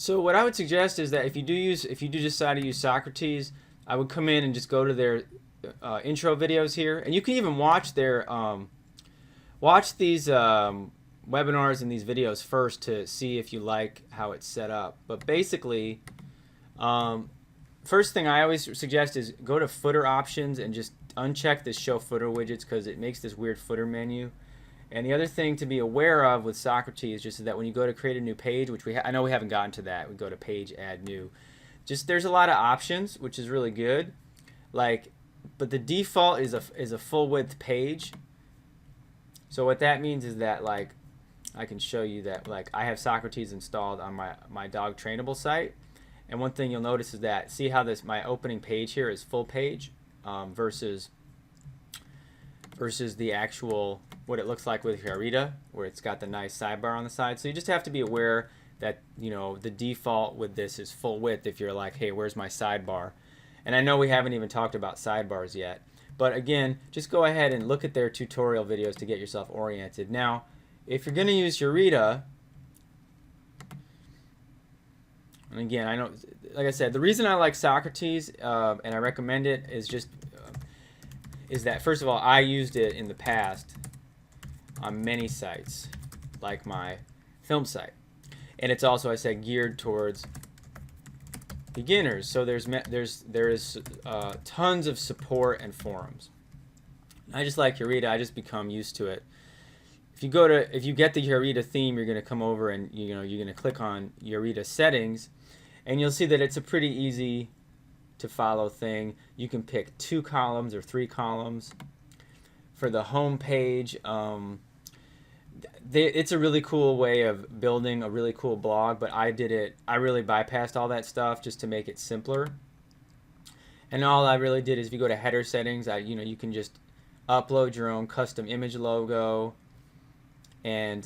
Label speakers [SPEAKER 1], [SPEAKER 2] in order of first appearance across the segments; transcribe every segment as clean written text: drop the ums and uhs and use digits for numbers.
[SPEAKER 1] So what I would suggest is that if you do decide to use Socrates, I would come in and just go to their intro videos here, and you can even watch their watch these webinars and these videos first to see if you like how it's set up. But basically, first thing I always suggest is go to footer options and just uncheck this show footer widgets because it makes this weird footer menu. And the other thing to be aware of with Socrates just is that when you go to create a new page, which I know we haven't gotten to that, we go to page, add new. Just there's a lot of options, which is really good. But the default is a full width page. So what that means is that I can show you that I have Socrates installed on my dog trainable site. And one thing you'll notice is that see how my opening page here is full page versus the actual what it looks like with Yarita, where it's got the nice sidebar on the side. So you just have to be aware that the default with this is full width if you're like, hey, where's my sidebar? And I know we haven't even talked about sidebars yet, but again, just go ahead and look at their tutorial videos to get yourself oriented. Now, if you're going to use Yarita, and again, I know, like I said, the reason I like Socrates and I recommend it is that first of all, I used it in the past on many sites, like my film site, and it's also, I said, geared towards beginners. So there is tons of support and forums. I just like Yarita. I just become used to it. If you get the Yarita theme, you're going to come over and you're going to click on Yarita settings, and you'll see that it's a pretty easy to follow thing. You can pick 2 columns or 3 columns for the home page. It's a really cool way of building a really cool blog, but I really bypassed all that stuff just to make it simpler. And all I really did is if you go to header settings, you can just upload your own custom image logo, and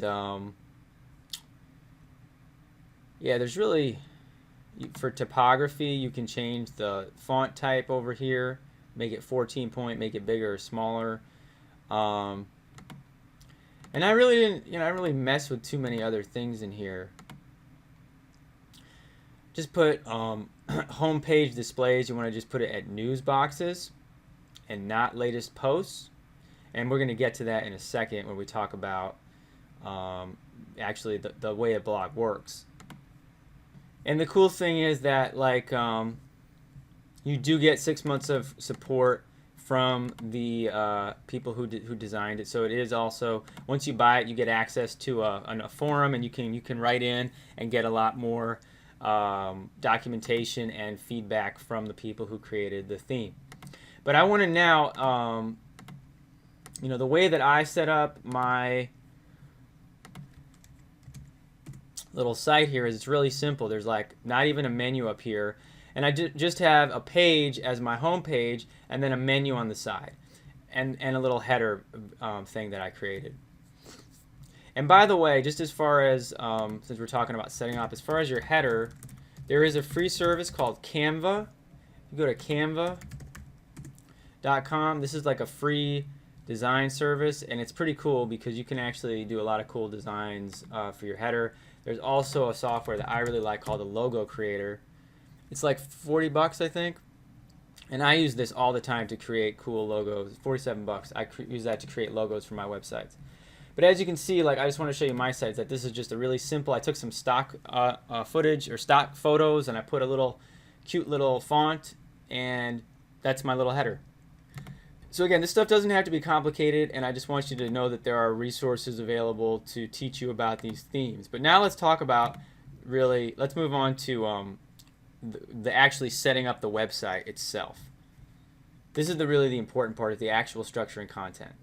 [SPEAKER 1] yeah, there's really, for typography, you can change the font type over here, make it 14 point, make it bigger or smaller. And I really didn't, I really mess with too many other things in here. Just put homepage displays. You want to just put it at news boxes and not latest posts. And we're going to get to that in a second when we talk about actually the way a blog works. And the cool thing is that you do get 6 months of support from the people who designed it. So it is also, once you buy it, you get access to a forum, and you can write in and get a lot more documentation and feedback from the people who created the theme. But I want to now, the way that I set up my little site here is it's really simple. There's not even a menu up here. And I just have a page as my home page, and then a menu on the side, and a little header thing that I created. And by the way, just as far as, since we're talking about setting up, as far as your header, there is a free service called Canva. You go to canva.com. This is like a free design service, and it's pretty cool because you can actually do a lot of cool designs for your header. There's also a software that I really like called the Logo Creator. It's like $40, I think, and I use this all the time to create cool logos. $47. I use that to create logos for my websites. But as you can see, I just want to show you my sites, that this is just a really simple. I took some stock footage or stock photos, and I put a cute little font, and that's my little header. So again, this stuff doesn't have to be complicated, and I just want you to know that there are resources available to teach you about these themes. But now let's talk about let's move on to the actually setting up the website itself. This is really the important part, of the actual structure and content.